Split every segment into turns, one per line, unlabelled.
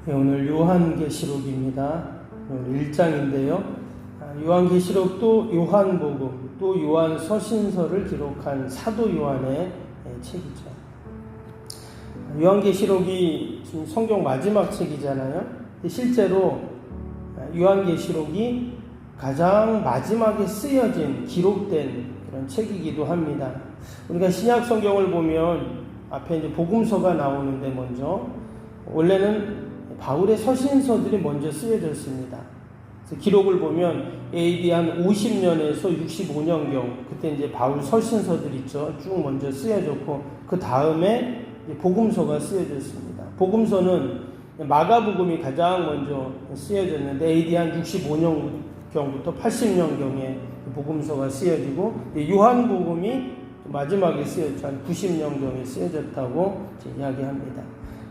네, 오늘 요한계시록입니다. 오늘 1장인데요. 요한계시록도 요한복음, 또 요한서신서를 기록한 사도 요한의 책이죠. 요한계시록이 지금 성경 마지막 책이잖아요. 실제로 요한계시록이 가장 마지막에 쓰여진, 기록된 그런 책이기도 합니다. 우리가 신약 성경을 보면 앞에 이제 복음서가 나오는데 먼저 원래는 바울의 서신서들이 먼저 쓰여졌습니다. 그래서 기록을 보면 AD 한 50년에서 65년경 그때 이제 바울 서신서들 있죠. 쭉 먼저 쓰여졌고 그 다음에 복음서가 쓰여졌습니다. 복음서는 마가복음이 가장 먼저 쓰여졌는데 AD 한 65년경부터 80년경에 복음서가 쓰여지고 요한복음이 마지막에 쓰여졌죠. 한 90년경에 쓰여졌다고 이야기합니다.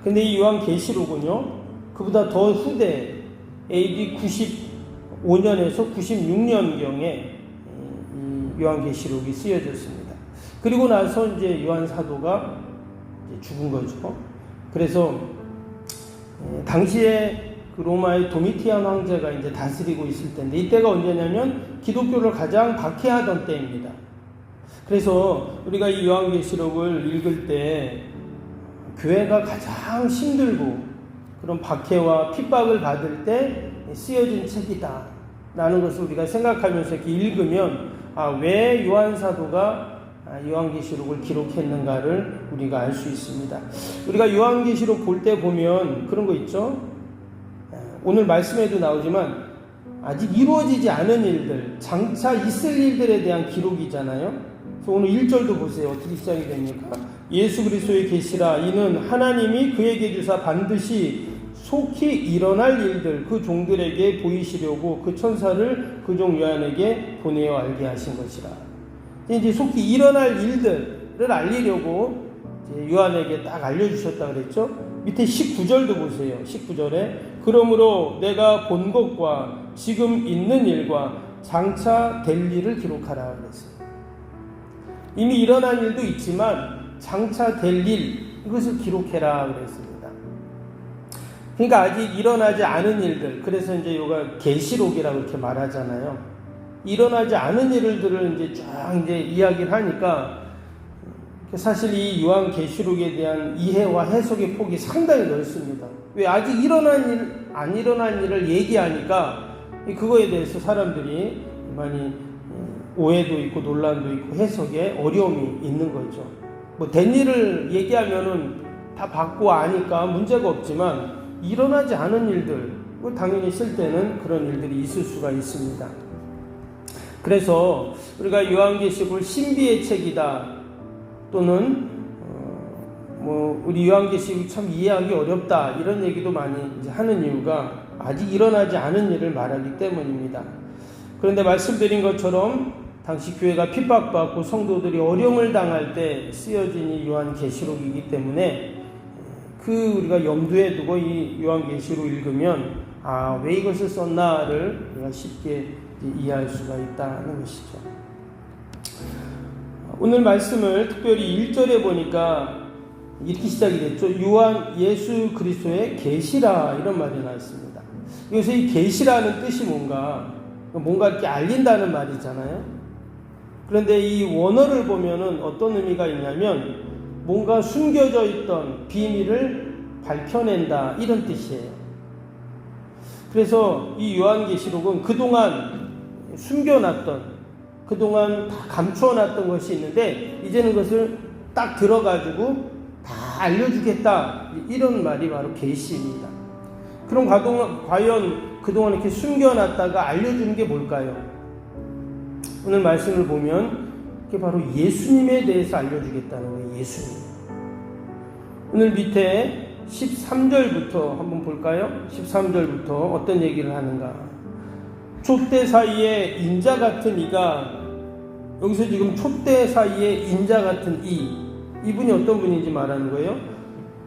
근데 이 요한계시록은요, 그보다 더 후대 AD 95년에서 96년경에 요한계시록이 쓰여졌습니다. 그리고 나서 이제 요한 사도가 죽은 거죠. 그래서 당시에 그 로마의 도미티안 황제가 이제 다스리고 있을 때인데 이때가 언제냐면 기독교를 가장 박해하던 때입니다. 그래서 우리가 이 요한계시록을 읽을 때 교회가 가장 힘들고 그런 박해와 핍박을 받을 때 쓰여진 책이다 라는 것을 우리가 생각하면서 이렇게 읽으면 왜 요한 사도가 요한계시록을 기록했는가를 우리가 알 수 있습니다. 우리가 요한계시록 볼 때 보면 그런 거 있죠. 오늘 말씀에도 나오지만 아직 이루어지지 않은 일들, 장차 있을 일들에 대한 기록이잖아요. 그래서 오늘 1절도 보세요. 어떻게 시작이 됩니까? 예수 그리스도의 계시라 이는 하나님이 그에게 주사 반드시 속히 일어날 일들 그 종들에게 보이시려고 그 천사를 그 종 요한에게 보내어 알게 하신 것이라. 이제 속히 일어날 일들을 알리려고 이제 요한에게 딱 알려주셨다 그랬죠. 밑에 19절도 보세요. 19절에 그러므로 내가 본 것과 지금 있는 일과 장차 될 일을 기록하라 그랬어요. 이미 일어난 일도 있지만 장차 될 일 이것을 기록해라 그랬습니다. 그러니까 아직 일어나지 않은 일들, 그래서 이제 요가 계시록이라고 이렇게 말하잖아요. 일어나지 않은 일들을 이제 쫙 이제 이야기를 하니까 사실 이 요한 계시록에 대한 이해와 해석의 폭이 상당히 넓습니다. 왜 아직 일어난 일, 안 일어난 일을 얘기하니까 그거에 대해서 사람들이 많이 오해도 있고 논란도 있고 해석에 어려움이 있는 거죠. 뭐 된 일을 얘기하면은 다 받고 아니까 문제가 없지만 일어나지 않은 일들, 당연히 쓸 때는 그런 일들이 있을 수가 있습니다. 그래서 우리가 요한계시록을 신비의 책이다 또는 우리 요한계시록이 참 이해하기 어렵다 이런 얘기도 많이 이제 하는 이유가 아직 일어나지 않은 일을 말하기 때문입니다. 그런데 말씀드린 것처럼 당시 교회가 핍박받고 성도들이 어려움을 당할 때 쓰여진 이 요한계시록이기 때문에 우리가 염두에 두고 이 요한계시록 읽으면 왜 이것을 썼나를 우리가 쉽게 이해할 수가 있다는 것이죠. 오늘 말씀을 특별히 1절에 보니까 이렇게 시작이 됐죠. 예수 그리스도의 계시라 이런 말이 나왔습니다. 여기서 이 계시라는 뜻이 뭔가 이렇게 알린다는 말이잖아요. 그런데 이 원어를 보면은 어떤 의미가 있냐면 뭔가 숨겨져 있던 비밀을 밝혀낸다 이런 뜻이에요. 그래서 이 요한계시록은 그동안 숨겨놨던, 그동안 다 감추어놨던 것이 있는데 이제는 그것을 딱 들어가지고 다 알려주겠다 이런 말이 바로 계시입니다. 그럼 과연 그동안 이렇게 숨겨놨다가 알려주는 게 뭘까요? 오늘 말씀을 보면 그게 바로 예수님에 대해서 알려주겠다는 거예요. 예수님. 오늘 밑에 13절부터 한번 볼까요? 13절부터 어떤 얘기를 하는가. 촛대 사이에 인자 같은 이가, 여기서 지금 촛대 사이에 인자 같은 이분이 어떤 분인지 말하는 거예요.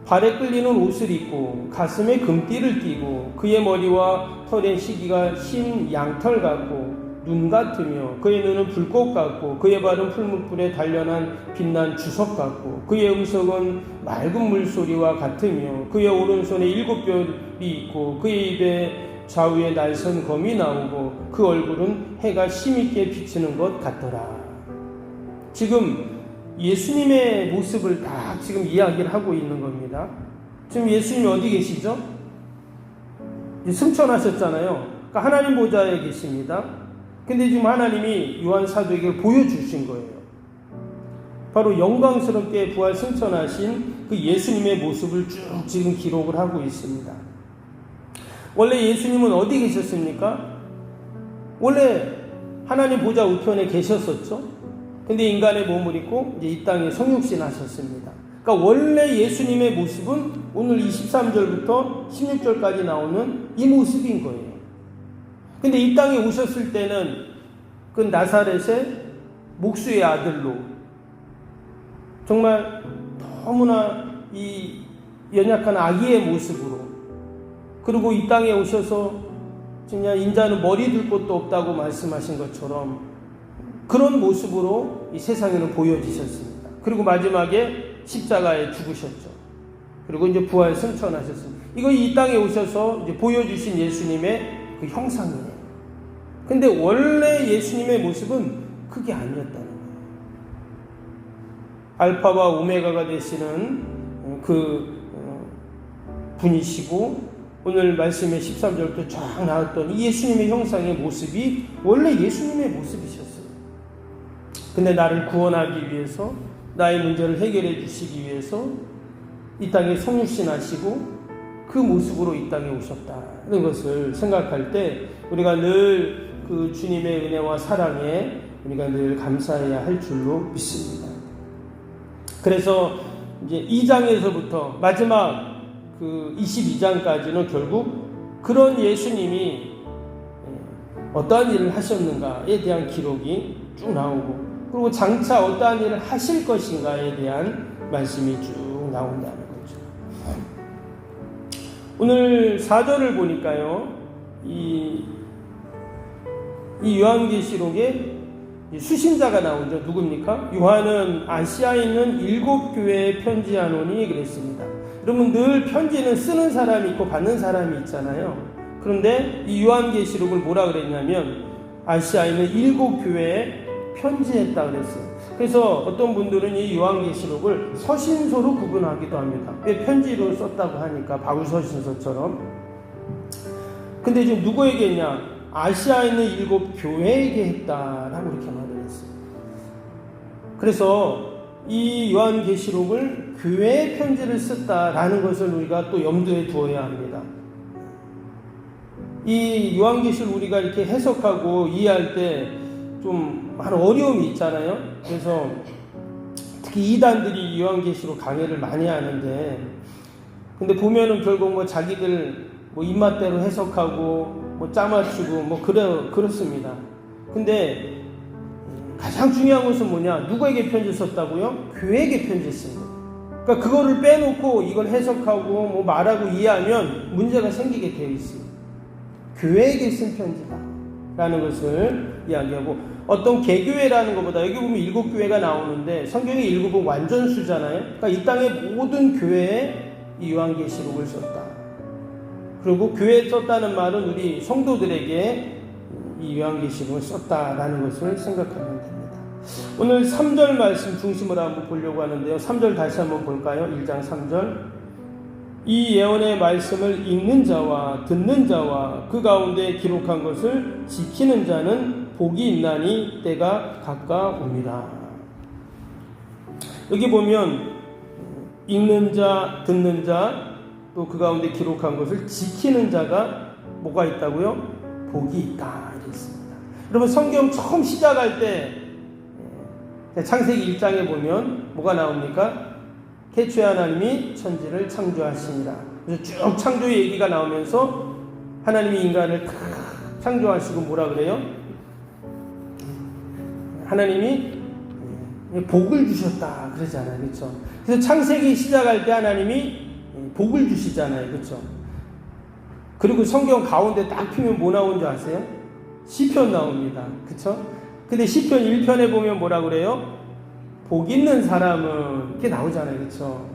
발에 끌리는 옷을 입고 가슴에 금띠를 띠고 그의 머리와 털의 시기가 흰 양털 같고 눈 같으며 그의 눈은 불꽃 같고 그의 발은 풀무불에 단련한 빛난 주석 같고 그의 음성은 맑은 물소리와 같으며 그의 오른손에 7뼈이 있고 그의 입에 좌우에 날선 검이 나오고 그 얼굴은 해가 힘있게 비치는 것 같더라. 지금 예수님의 모습을 딱 지금 이야기를 하고 있는 겁니다. 지금 예수님이 어디 계시죠? 승천하셨잖아요. 그러니까 하나님 보좌에 계십니다. 근데 지금 하나님이 요한 사도에게 보여주신 거예요. 바로 영광스럽게 부활 승천하신 그 예수님의 모습을 쭉 지금 기록을 하고 있습니다. 원래 예수님은 어디 계셨습니까? 원래 하나님 보좌 우편에 계셨었죠. 근데 인간의 몸을 입고 이제 이 땅에 성육신 하셨습니다. 그러니까 원래 예수님의 모습은 오늘 23절부터 16절까지 나오는 이 모습인 거예요. 근데 이 땅에 오셨을 때는 그 나사렛의 목수의 아들로 정말 너무나 이 연약한 아기의 모습으로, 그리고 이 땅에 오셔서 진짜 인자는 머리 둘 곳도 없다고 말씀하신 것처럼 그런 모습으로 이 세상에는 보여지셨습니다. 그리고 마지막에 십자가에 죽으셨죠. 그리고 이제 부활 승천하셨습니다. 이거 이 땅에 오셔서 이제 보여주신 예수님의 그 형상이에요. 근데 원래 예수님의 모습은 그게 아니었다는 거예요. 알파와 오메가가 되시는 그 분이시고 오늘 말씀의 13절부터 쫙 나왔던 이 예수님의 형상의 모습이 원래 예수님의 모습이셨어요. 근데 나를 구원하기 위해서, 나의 문제를 해결해 주시기 위해서 이 땅에 성육신하시고 그 모습으로 이 땅에 오셨다는 것을 생각할 때 우리가 늘 그 주님의 은혜와 사랑에 우리가 늘 감사해야 할 줄로 믿습니다. 그래서 이제 2장에서부터 마지막 그 22장까지는 결국 그런 예수님이 어떠한 일을 하셨는가에 대한 기록이 쭉 나오고, 그리고 장차 어떠한 일을 하실 것인가에 대한 말씀이 쭉 나온다는 거죠. 오늘 4절을 보니까요, 이 요한계시록에 수신자가 나오죠. 누굽니까? 요한은 아시아에 있는 7교회에 편지하노니 그랬습니다. 여러분, 늘 편지는 쓰는 사람이 있고 받는 사람이 있잖아요. 그런데 이 요한계시록을 뭐라 그랬냐면 아시아에 있는 7교회에 편지했다 그랬어요. 그래서 어떤 분들은 이 요한계시록을 서신서로 구분하기도 합니다. 왜 편지로 썼다고 하니까 바울 서신서처럼. 근데 지금 누구에게 했냐? 아시아에 있는 7교회에게 했다라고 이렇게 말을 했어요. 그래서 이 요한계시록을 교회의 편지를 썼다라는 것을 우리가 또 염두에 두어야 합니다. 이 요한계시록 우리가 이렇게 해석하고 이해할 때 좀 많은 어려움이 있잖아요. 그래서 특히 이단들이 이 요한계시록 강의를 많이 하는데, 근데 보면은 결국 뭐 자기들 뭐 입맛대로 해석하고 뭐 짜맞추고 그렇습니다. 근데 가장 중요한 것은 뭐냐? 누구에게 편지 썼다고요? 교회에게 편지 쓴 거예요. 그러니까 그거를 빼놓고 이걸 해석하고 뭐 말하고 이해하면 문제가 생기게 되어 있어요. 교회에게 쓴 편지다 라는 것을 이야기하고, 어떤 개교회라는 것보다 여기 보면 7교회가 나오는데 성경의 7은 완전수잖아요. 그러니까 이 땅의 모든 교회에 이 요한계시록을 썼다. 그리고 교회에 썼다는 말은 우리 성도들에게 이 요한계시록을 썼다라는 것을 생각하면 됩니다. 오늘 3절 말씀 중심으로 한번 보려고 하는데요. 3절 다시 한번 볼까요? 1장 3절. 이 예언의 말씀을 읽는 자와 듣는 자와 그 가운데 기록한 것을 지키는 자는 복이 있나니 때가 가까우니라. 여기 보면 읽는 자, 듣는 자, 또 그 가운데 기록한 것을 지키는 자가 뭐가 있다고요? 복이 있다 이랬습니다. 여러분, 성경 처음 시작할 때 창세기 1장에 보면 뭐가 나옵니까? 태초에 하나님이 천지를 창조하시니라. 그래서 쭉 창조 얘기가 나오면서 하나님이 인간을 창조하시고 뭐라 그래요? 하나님이 복을 주셨다 그러잖아요. 그렇죠? 그래서 창세기 시작할 때 하나님이 복을 주시잖아요. 그렇죠? 그리고 성경 가운데 딱 피면 뭐 나온 줄 아세요? 시편 나옵니다. 그쵸? 근데 시편 1편에 보면 뭐라 그래요? 복 있는 사람은 이렇게 나오잖아요. 그쵸?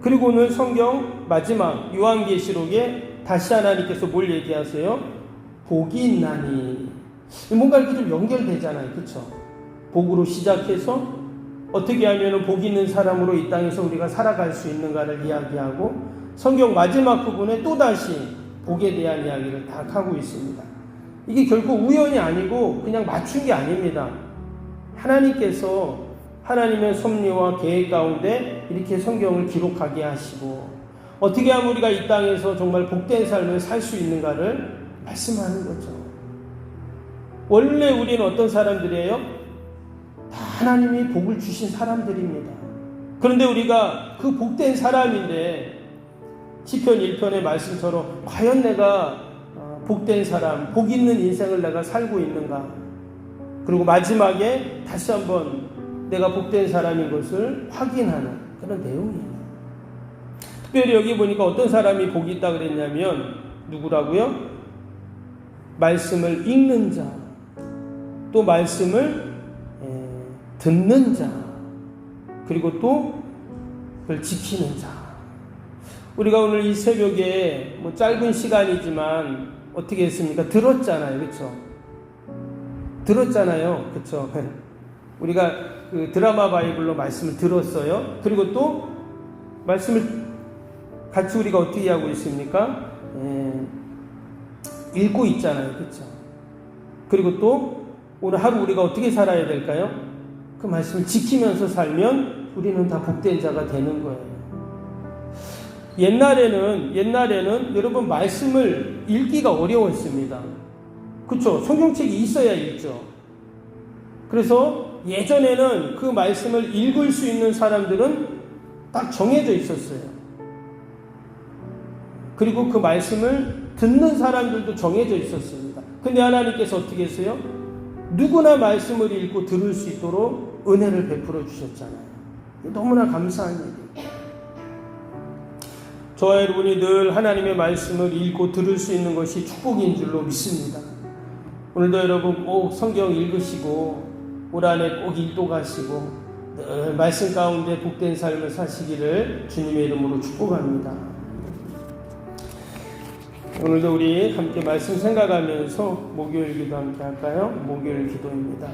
그리고 오늘 성경 마지막 요한계시록에 다시 하나님께서 뭘 얘기하세요? 복이 있나니. 뭔가 이렇게 좀 연결되잖아요. 그쵸? 복으로 시작해서 어떻게 하면 복 있는 사람으로 이 땅에서 우리가 살아갈 수 있는가를 이야기하고 성경 마지막 부분에 또다시 복에 대한 이야기를 다 하고 있습니다. 이게 결코 우연이 아니고 그냥 맞춘 게 아닙니다. 하나님께서 하나님의 섭리와 계획 가운데 이렇게 성경을 기록하게 하시고 어떻게 하면 우리가 이 땅에서 정말 복된 삶을 살 수 있는가를 말씀하는 거죠. 원래 우리는 어떤 사람들이에요? 다 하나님이 복을 주신 사람들입니다. 그런데 우리가 그 복된 사람인데 시편 1편의 말씀처럼 과연 내가 복된 사람, 복 있는 인생을 내가 살고 있는가? 그리고 마지막에 다시 한번 내가 복된 사람인 것을 확인하는 그런 내용이에요. 특별히 여기 보니까 어떤 사람이 복이 있다 그랬냐면 누구라고요? 말씀을 읽는 자, 또 말씀을 듣는 자, 그리고 또 그걸 지키는 자. 우리가 오늘 이 새벽에 뭐 짧은 시간이지만 어떻게 했습니까? 들었잖아요. 그렇죠? 들었잖아요. 그렇죠? 우리가 그 드라마 바이블로 말씀을 들었어요. 그리고 또 말씀을 같이 우리가 어떻게 하고 있습니까? 읽고 있잖아요. 그렇죠? 그리고 또 오늘 하루 우리가 어떻게 살아야 될까요? 그 말씀을 지키면서 살면 우리는 다 복된 자가 되는 거예요. 옛날에는 여러분 말씀을 읽기가 어려웠습니다. 그렇죠? 성경책이 있어야 읽죠. 그래서 예전에는 그 말씀을 읽을 수 있는 사람들은 딱 정해져 있었어요. 그리고 그 말씀을 듣는 사람들도 정해져 있었습니다. 근데 하나님께서 어떻게 했어요? 누구나 말씀을 읽고 들을 수 있도록 은혜를 베풀어 주셨잖아요. 너무나 감사한 일이에요. 저와 여러분이 늘 하나님의 말씀을 읽고 들을 수 있는 것이 축복인 줄로 믿습니다. 오늘도 여러분 꼭 성경 읽으시고 올 한해 꼭 일도가시고 늘 말씀 가운데 복된 삶을 사시기를 주님의 이름으로 축복합니다. 오늘도 우리 함께 말씀 생각하면서 목요일 기도 함께 할까요? 목요일 기도입니다.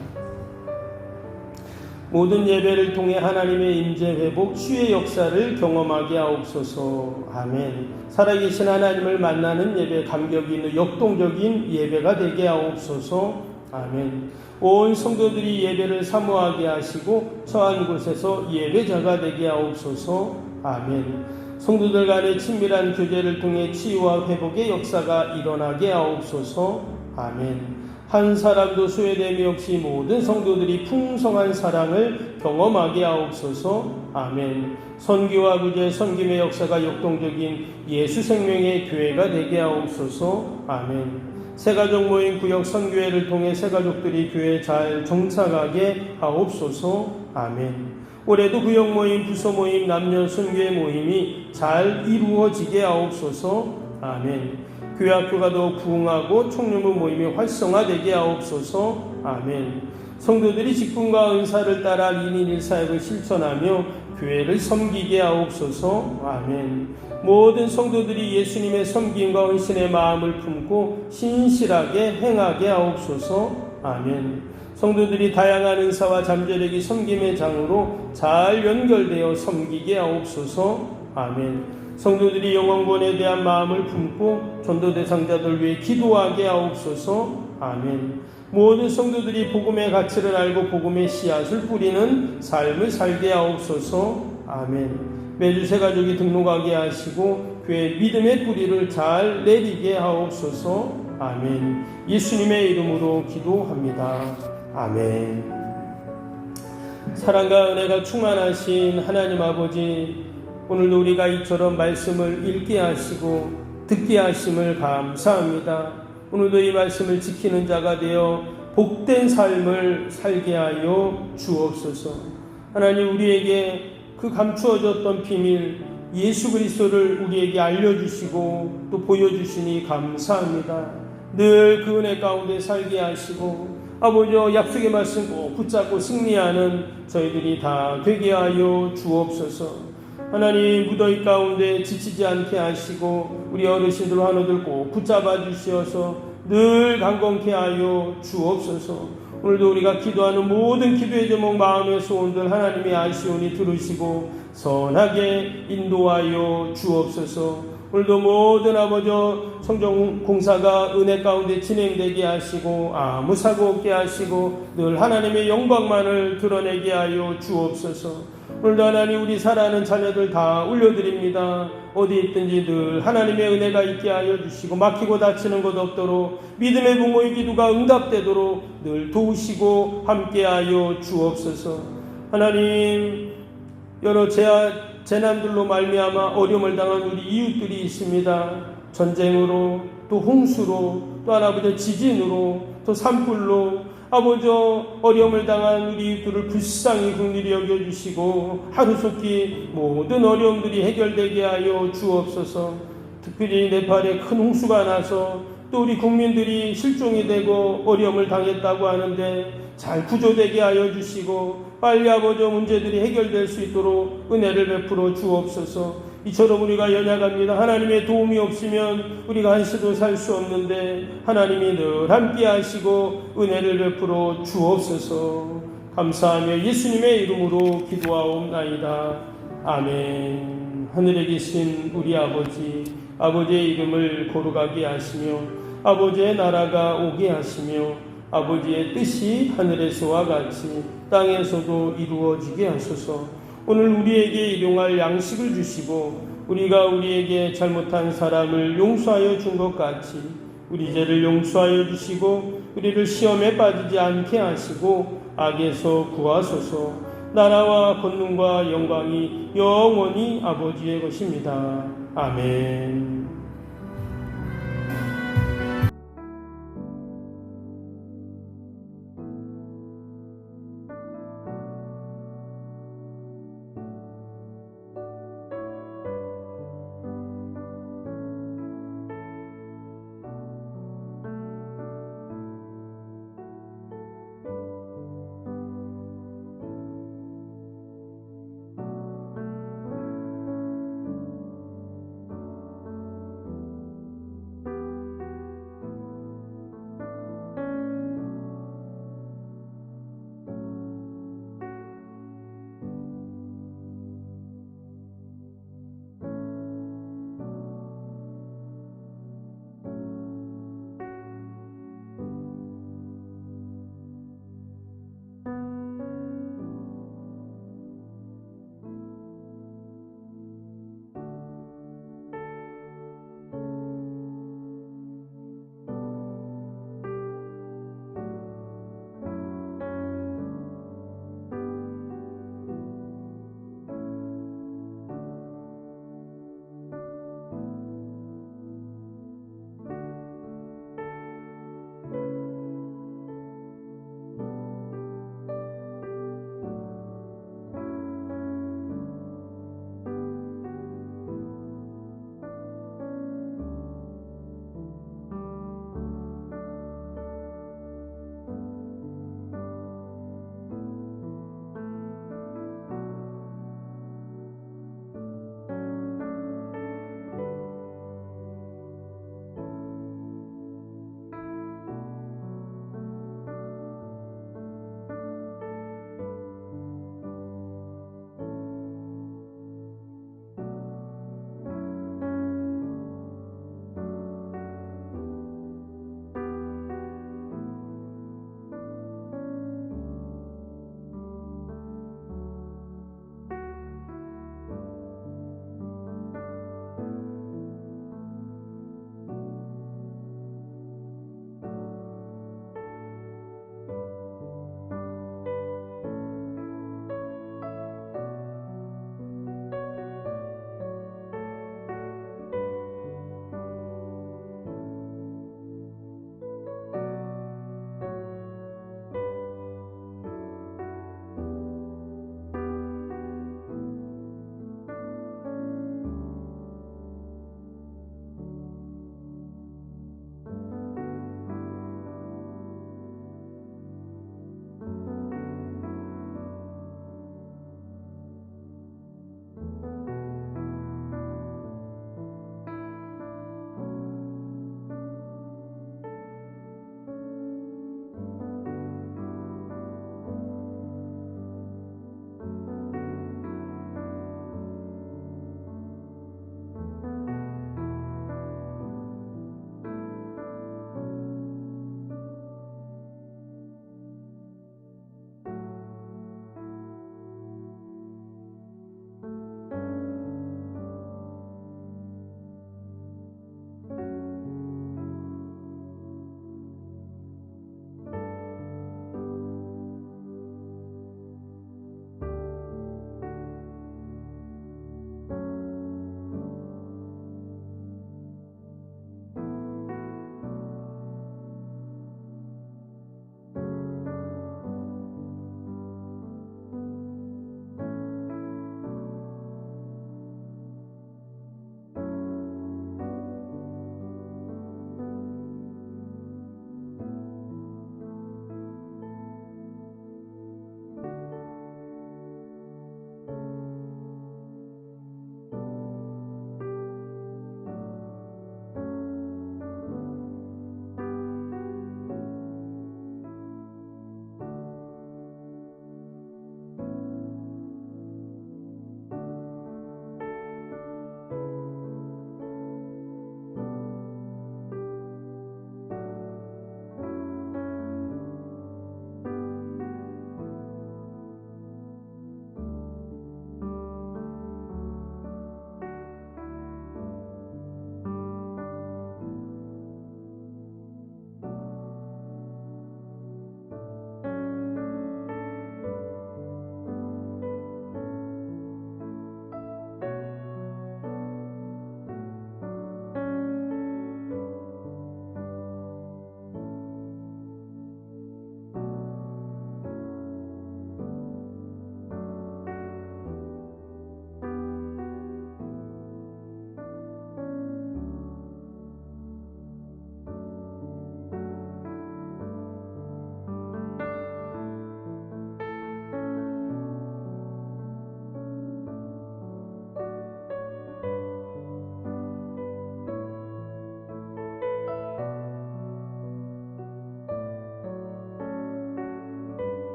모든 예배를 통해 하나님의 임재 회복 치유의 역사를 경험하게 하옵소서. 아멘. 살아계신 하나님을 만나는 예배, 감격 있는 역동적인 예배가 되게 하옵소서. 아멘. 온 성도들이 예배를 사모하게 하시고 처한 곳에서 예배자가 되게 하옵소서. 아멘. 성도들 간의 친밀한 교제를 통해 치유와 회복의 역사가 일어나게 하옵소서. 아멘. 한 사람도 소외됨이 없이 모든 성도들이 풍성한 사랑을 경험하게 하옵소서. 아멘. 선교와 구제, 선김의 역사가 역동적인 예수 생명의 교회가 되게 하옵소서. 아멘. 새가족 모임 구역 선교회를 통해 새가족들이 교회에 잘 정착하게 하옵소서. 아멘. 올해도 구역 모임, 부서 모임, 남녀 선교회 모임이 잘 이루어지게 하옵소서. 아멘. 교회 학교가 더욱 부흥하고 총무부 모임이 활성화되게 하옵소서. 아멘. 성도들이 직분과 은사를 따라 1인 1사역을 실천하며 교회를 섬기게 하옵소서. 아멘. 모든 성도들이 예수님의 섬김과 헌신의 마음을 품고 신실하게 행하게 하옵소서. 아멘. 성도들이 다양한 은사와 잠재력이 섬김의 장으로 잘 연결되어 섬기게 하옵소서. 아멘. 성도들이 영원권에 대한 마음을 품고 전도 대상자들 위해 기도하게 하옵소서. 아멘. 모든 성도들이 복음의 가치를 알고 복음의 씨앗을 뿌리는 삶을 살게 하옵소서. 아멘. 매주 새가족이 등록하게 하시고 교회 믿음의 뿌리를 잘 내리게 하옵소서. 아멘. 예수님의 이름으로 기도합니다. 아멘. 사랑과 은혜가 충만하신 하나님 아버지, 오늘도 우리가 이처럼 말씀을 읽게 하시고 듣게 하심을 감사합니다. 오늘도 이 말씀을 지키는 자가 되어 복된 삶을 살게 하여 주옵소서. 하나님, 우리에게 그 감추어졌던 비밀 예수 그리스도를 우리에게 알려주시고 또 보여주시니 감사합니다. 늘 그 은혜 가운데 살게 하시고 아버지여 약속의 말씀 꼭 붙잡고 승리하는 저희들이 다 되게 하여 주옵소서. 하나님 무더위 가운데 지치지 않게 하시고 우리 어르신들 환우들 꼭 붙잡아 주시어서 늘 강건케 하여 주옵소서. 오늘도 우리가 기도하는 모든 기도의 제목 마음의 소원들 하나님이 아시오니 들으시고 선하게 인도하여 주옵소서. 오늘도 모든 아버지 성전 공사가 은혜 가운데 진행되게 하시고 아무 사고 없게 하시고 늘 하나님의 영광만을 드러내게 하여 주옵소서. 오늘도 하나님 우리 사랑하는 자녀들 다 올려드립니다. 어디 있든지 늘 하나님의 은혜가 있게 하여 주시고 막히고 다치는 것 없도록 믿음의 부모의 기도가 응답되도록 늘 도우시고 함께하여 주옵소서. 하나님 여러 재난들로 말미암아 어려움을 당한 우리 이웃들이 있습니다. 전쟁으로 또 홍수로 또 아버지 지진으로 또 산불로 아버지 어려움을 당한 우리 이웃들을 불쌍히 긍휼히 여겨주시고 하루속히 모든 어려움들이 해결되게 하여 주옵소서. 특별히 네팔에 큰 홍수가 나서 또 우리 국민들이 실종이 되고 어려움을 당했다고 하는데 잘 구조되게 하여 주시고 빨리 아버지 문제들이 해결될 수 있도록 은혜를 베풀어 주옵소서. 이처럼 우리가 연약합니다. 하나님의 도움이 없으면 우리가 한시도 살 수 없는데 하나님이 늘 함께 하시고 은혜를 베풀어 주옵소서. 감사하며 예수님의 이름으로 기도하옵나이다. 아멘. 하늘에 계신 우리 아버지, 아버지의 이름을 거룩하게 하시며 아버지의 나라가 오게 하시며 아버지의 뜻이 하늘에서와 같이 땅에서도 이루어지게 하소서. 오늘 우리에게 일용할 양식을 주시고 우리가 우리에게 잘못한 사람을 용서하여 준 것 같이 우리 죄를 용서하여 주시고 우리를 시험에 빠지지 않게 하시고 악에서 구하소서. 나라와 권능과 영광이 영원히 아버지의 것입니다. 아멘.